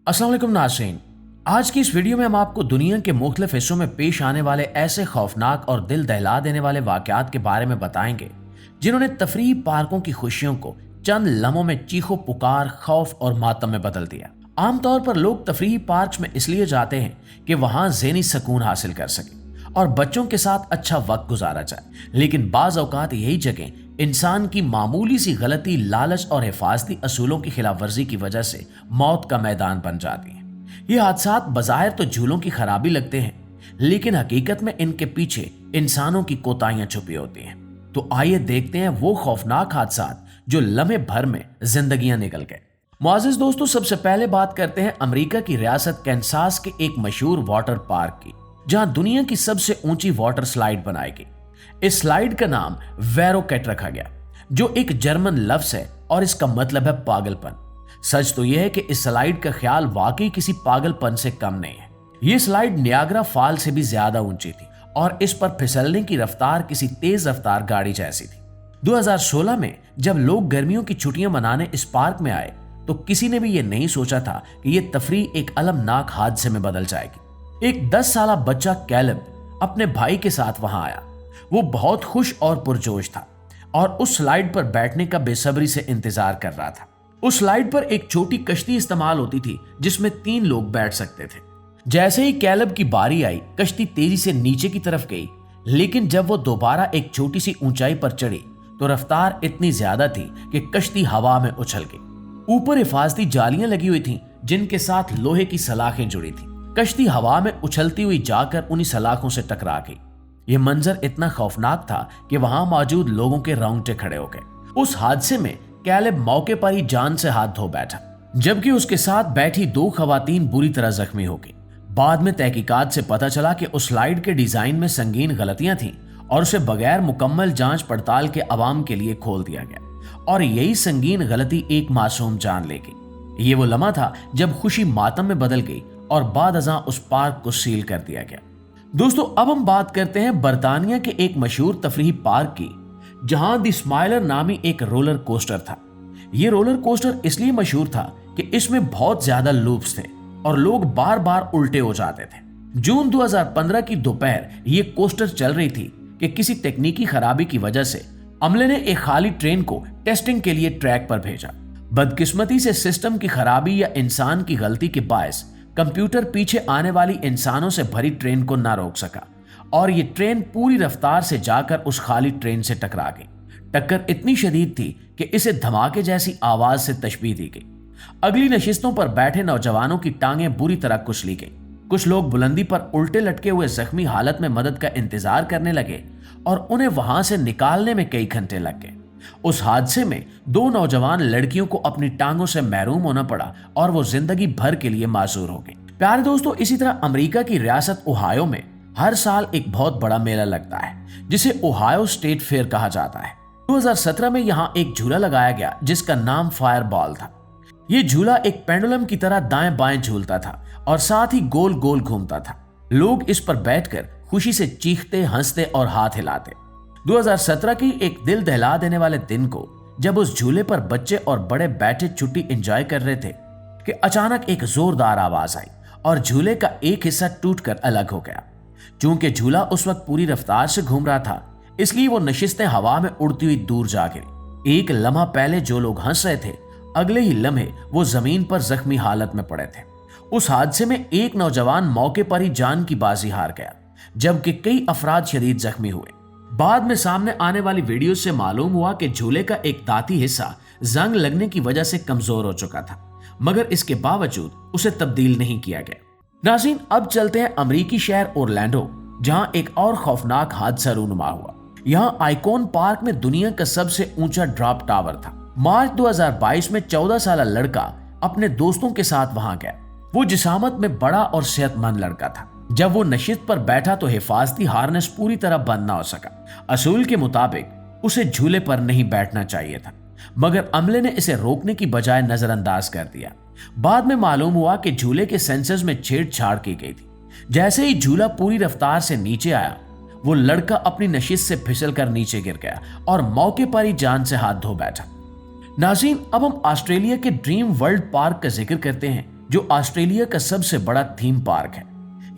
अस्सलाम वालेकुम नाज़रीन। आज की इस वीडियो में हम आपको दुनिया के मुख्तलिफ हिस्सों में पेश आने वाले ऐसे खौफनाक और दिल दहला देने वाले वाक़यात के बारे में बताएंगे जिन्होंने तफरीही पार्कों की खुशियों को चंद लम्हों में चीखो पुकार, खौफ और मातम में बदल दिया। आमतौर पर लोग तफरीही पार्क में इसलिए जाते हैं कि वहां ज़हनी सुकून हासिल कर सकें और बच्चों के साथ अच्छा वक्त गुजारा जाए, लेकिन बाज़ औक़ात यही जगह इंसान की मामूली सी गलती, लालच और हिफाजती असूलों की खिलाफ वर्जी की वजह से मौत का मैदान बन जाती है। ये हादसात बज़ाहिर तो झूलों की खराबी लगते हैं, लेकिन हकीकत में इनके पीछे इंसानों की कोताहियां छुपी होती हैं। तो आइए देखते हैं वो खौफनाक हादसात जो लम्हे भर में जिंदगियां निकल गए। मुआज़िज़ दोस्तों, सबसे पहले बात करते हैं अमेरिका की रियासत कैंसास के एक मशहूर वाटर पार्क की, जहां दुनिया की सबसे ऊंची वाटर स्लाइड बनाई गई। इस स्लाइड का नाम वेरोकेट रखा गया, जो एक जर्मन लफ्ज है और इसका मतलब है पागलपन। सच तो यह है कि इस स्लाइड का ख्याल वाकई किसी पागलपन से कम नहीं है। यह स्लाइड नियाग्रा फॉल से भी ज्यादा ऊंची थी और इस पर फिसलने की रफ्तार किसी तेज रफ्तार गाड़ी जैसी थी। 2016 में जब लोग गर्मियों की छुट्टियां मनाने इस पार्क में आए तो किसी ने भी यह नहीं सोचा था कि यह तफरीह एक अलमनाक हादसे में बदल जाएगी। एक 10 साला बच्चा कैलब अपने भाई के साथ वहां आया। वो बहुत खुश और पुरजोश था और उस स्लाइड पर बैठने का बेसब्री से इंतजार कर रहा था। उस स्लाइड पर एक छोटी कश्ती इस्तेमाल होती थी जिसमें 3 लोग बैठ सकते थे। जैसे ही कैलब की बारी आई, कश्ती तेजी से नीचे की तरफ गई, लेकिन जब वो दोबारा एक छोटी सी ऊंचाई पर चढ़ी तो रफ्तार इतनी ज्यादा थी कि कश्ती हवा में उछल गई। ऊपर हिफाजती जालियां लगी हुई थीं जिनके साथ लोहे की सलाखें जुड़ी थीं। कश्ती हवा में उछलती हुई जाकर उन्हीं सलाखों से टकरा गई। यह मंजर इतना खौफनाक था कि वहां मौजूद लोगों के रोंगटे खड़े हो गए। उस हादसे में कैलेब मौके पर ही जान से हाथ धो बैठा, जबकि उसके साथ बैठी 2 खवातीन बुरी तरह जख्मी हो गई। बाद में तहकीकात से पता चला कि उस स्लाइड के डिजाइन में संगीन गलतियां थीं और उसे बगैर मुकम्मल जांच पड़ताल के अवाम के लिए खोल दिया गया, और यही संगीन गलती एक मासूम जान ले गई। ये वो लम्हा था जब खुशी मातम में बदल गई और बाद अज़ां उस पार्क को सील कर दिया गया। दोस्तों, अब हम बात करते हैं बरतानिया के एक मशहूर तफरीही पार्क की, जहां द स्माइलर नामी एक रोलर कोस्टर था। यह रोलर कोस्टर इसलिए मशहूर था कि इसमें बहुत ज्यादा लूप्स थे और लोग बार बार उल्टे हो जाते थे। जून 2015 की दोपहर ये कोस्टर चल रही थी कि किसी तकनीकी खराबी की वजह से अमले ने एक खाली ट्रेन को टेस्टिंग के लिए ट्रैक पर भेजा। बदकिस्मती से सिस्टम की खराबी या इंसान की गलती के बायस कंप्यूटर पीछे आने वाली इंसानों से भरी ट्रेन को ना रोक सका और ये ट्रेन पूरी रफ्तार से जाकर उस खाली ट्रेन से टकरा गई। टक्कर इतनी शदीद थी कि इसे धमाके जैसी आवाज से तशबीह दी गई। अगली नशिस्तों पर बैठे नौजवानों की टांगें बुरी तरह कुचली गई। कुछ लोग बुलंदी पर उल्टे लटके हुए जख्मी हालत में मदद का इंतजार करने लगे और उन्हें वहां से निकालने में कई घंटे लग गए। उस हादसे में 2 नौजवान लड़कियों को अपनी टांगों से महरूम होना पड़ा और वो जिंदगी भर के लिए मासूर हो गई। प्यारे दोस्तों, इसी तरह अमेरिका की रियासत ओहायो में हर साल एक बहुत बड़ा मेला लगता है जिसे ओहायो स्टेट फेयर कहा जाता है। 2017 में यहाँ एक झूला लगाया गया जिसका नाम फायर बॉल था। ये झूला एक पेंडुलम की तरह दाएं बाएं झूलता था और साथ ही गोल गोल घूमता था। लोग इस पर बैठकर खुशी से चीखते, हंसते और हाथ हिलाते। 2017 की एक दिल दहला देने वाले दिन को जब उस झूले पर बच्चे और बड़े बैठे छुट्टी एंजॉय कर रहे थे कि अचानक एक जोरदार आवाज आई और झूले का एक हिस्सा टूटकर अलग हो गया। चूंकि झूला उस वक्त पूरी रफ्तार से घूम रहा था, इसलिए वो नशिस्तें हवा में उड़ती हुई दूर जा गिरी। एक लम्हा पहले जो लोग हंस रहे थे, अगले ही लम्हे वो जमीन पर जख्मी हालत में पड़े थे। उस हादसे में एक नौजवान मौके पर ही जान की बाजी हार गया, जबकि कई अफराद शदीद जख्मी हुए। बाद में सामने आने वाली वीडियो से मालूम हुआ कि झूले का एक दाती हिस्सा जंग लगने की वजह से कमजोर हो चुका था, मगर इसके बावजूद उसे तब्दील नहीं किया गया। नाज़रीन, अब चलते हैं अमेरिकी शहर ओरलैंडो, जहां एक और खौफनाक हादसा रूनुमा हुआ। यहां आइकॉन पार्क में दुनिया का सबसे ऊंचा ड्रॉप टावर था। मार्च 2022 में 14 साला लड़का अपने दोस्तों के साथ वहां गया। वो जिसामत में बड़ा और सेहतमंद लड़का था। जब वो नशिस्त पर बैठा तो हिफाजती हार्नेस पूरी तरह बंद ना हो सका। असूल के मुताबिक उसे झूले पर नहीं बैठना चाहिए था, मगर अमले ने इसे रोकने की बजाय नजरअंदाज कर दिया। बाद में मालूम हुआ कि झूले के सेंसर्स में छेड़छाड़ की गई थी। जैसे ही झूला पूरी रफ्तार से नीचे आया, वो लड़का अपनी नशिस्त से फिसल कर नीचे गिर गया और मौके पर ही जान से हाथ धो बैठा। नाज़रीन, अब हम ऑस्ट्रेलिया के ड्रीम वर्ल्ड पार्क का जिक्र करते हैं, जो ऑस्ट्रेलिया का सबसे बड़ा थीम पार्क है।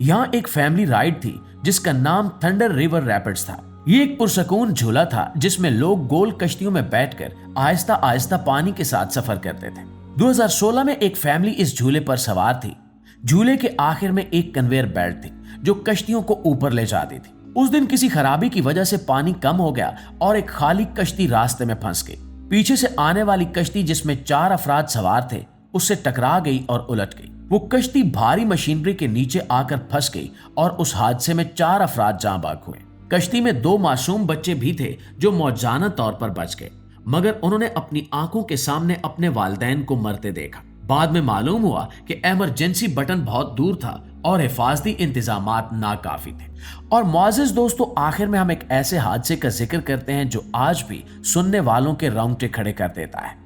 यहाँ एक फैमिली राइड थी जिसका नाम थंडर रिवर रैपिड्स था। ये एक पुरसकून झूला था जिसमें लोग गोल कश्तियों में बैठकर आहिस्ता आहिस्ता पानी के साथ सफर करते थे। 2016 में एक फैमिली इस झूले पर सवार थी। झूले के आखिर में एक कन्वेयर बेल्ट थी जो कश्तियों को ऊपर ले जाती थी। उस दिन किसी खराबी की वजह से पानी कम हो गया और एक खाली कश्ती रास्ते में फंस गई। पीछे से आने वाली कश्ती जिसमें 4 अफराद सवार थे उससे टकरा गई और उलट गई। वो कश्ती भारी मशीनरी के नीचे आकर फंस गई और उस हादसे में 4 अफराद जाँ बाग हुए। कश्ती में 2 मासूम बच्चे भी थे जो मौजाना तौर पर बच गए, मगर उन्होंने अपनी आंखों के सामने अपने वालिदैन को मरते देखा। बाद में मालूम हुआ कि इमरजेंसी बटन बहुत दूर था और हिफाजती इंतजामात नाकाफी थे। और मुअज़्ज़िज़ दोस्तों, आखिर में हम एक ऐसे हादसे का जिक्र करते हैं जो आज भी सुनने वालों के रोंगटे खड़े कर देता है।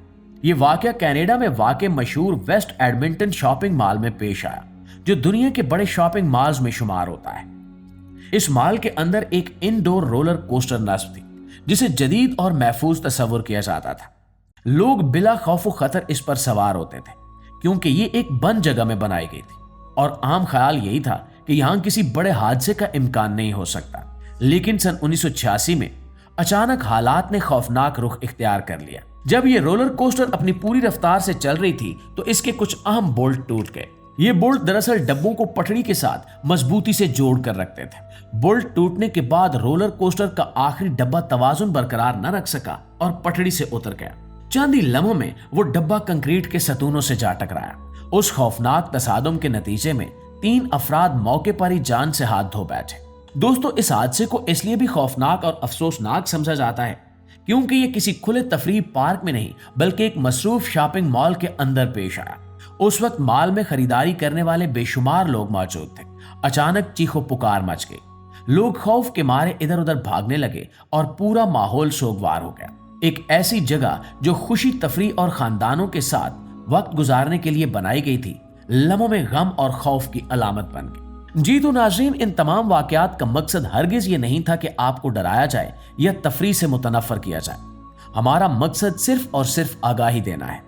ये वाकया कनाडा में वाक़ मशहूर वेस्ट एडमिंटन शॉपिंग मॉल में पेश आया, जो दुनिया के बड़े शॉपिंग मॉल्स में शुमार होता है। इस मॉल के अंदर एक इनडोर रोलर कोस्टर नस्ब थी जिसे जदीद और महफूज तस्वुर किया जाता था। लोग बिला खौफ व खतर इस पर सवार होते थे क्योंकि ये एक बंद जगह में बनाई गई थी और आम ख्याल यही था कि यहाँ किसी बड़े हादसे का इम्कान नहीं हो सकता। लेकिन सन 1986 में अचानक हालात ने खौफनाक रुख इख्तियार कर लिया। जब ये रोलर कोस्टर अपनी पूरी रफ्तार से चल रही थी तो इसके कुछ अहम बोल्ट टूट गए। ये बोल्ट दरअसल डब्बों को पटड़ी के साथ मजबूती से जोड़ कर रखते थे। बोल्ट टूटने के बाद रोलर कोस्टर का आखिरी डब्बा तवाजुन बरकरार न रख सका और पटड़ी से उतर गया। चंद ही लम्हों में वो डब्बा कंक्रीट के सतूनों से जा टकराया। उस खौफनाक तसादुम के नतीजे में 3 अफराद मौके पर ही जान से हाथ धो बैठे। दोस्तों, इस हादसे को इसलिए भी खौफनाक और अफसोसनाक समझा जाता है क्योंकि ये किसी खुले तफरीह पार्क में नहीं बल्कि एक मसरूफ शॉपिंग मॉल के अंदर पेश आया। उस वक्त मॉल में खरीदारी करने वाले बेशुमार लोग मौजूद थे। अचानक चीखो पुकार मच गई। लोग खौफ के मारे इधर उधर भागने लगे और पूरा माहौल सोगवार हो गया। एक ऐसी जगह जो खुशी तफरीह और खानदानों के साथ वक्त गुजारने के लिए बनाई गई थी, लम्हों में गम और खौफ की अलामत बन गई। जी तो नाज़रीन, इन तमाम वाकयात का मकसद हरगिज ये नहीं था कि आपको डराया जाए या तफरीह से मुतनफ़र किया जाए। हमारा मकसद सिर्फ और सिर्फ आगाही देना है।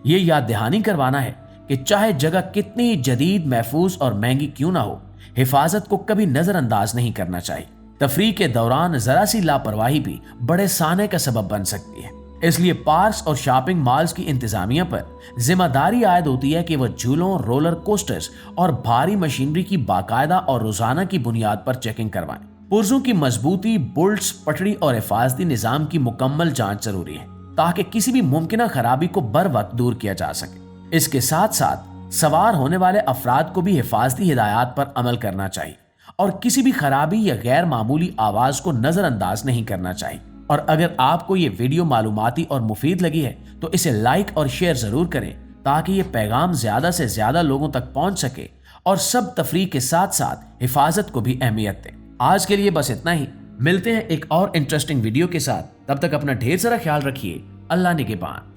ये याद दहानी करवाना है कि चाहे जगह कितनी जदीद, महफूज और महंगी क्यों ना हो, हिफाजत को कभी नजरअंदाज नहीं करना चाहिए। तफरीह के दौरान जरा सी लापरवाही भी बड़े साने का सबब बन सकती है। इसलिए पार्क्स और शॉपिंग मॉल्स की इंतजामिया पर जिम्मेदारी आयद होती है कि वह झूलों, रोलर कोस्टर्स और भारी मशीनरी की बाकायदा और रोजाना की बुनियाद पर चेकिंग करवाएं। पुर्जों की मजबूती, बोल्ट्स, पटड़ी और हिफाजती निजाम की मुकम्मल जांच जरूरी है ताकि किसी भी मुमकिन खराबी को बर वक्त दूर किया जा सके। इसके साथ साथ सवार होने वाले अफराद को भी हिफाजती हिदायत पर अमल करना चाहिए और किसी भी खराबी या गैर मामूली आवाज को नजरअंदाज नहीं करना चाहिए। और अगर आपको ये वीडियो मालूमाती और मुफीद लगी है तो इसे लाइक और शेयर जरूर करें ताकि ये पैगाम ज्यादा से ज्यादा लोगों तक पहुंच सके और सब तफरीह के साथ साथ हिफाजत को भी अहमियत दें। आज के लिए बस इतना ही। मिलते हैं एक और इंटरेस्टिंग वीडियो के साथ। तब तक अपना ढेर सारा ख्याल रखिए। अल्लाह निगहबान।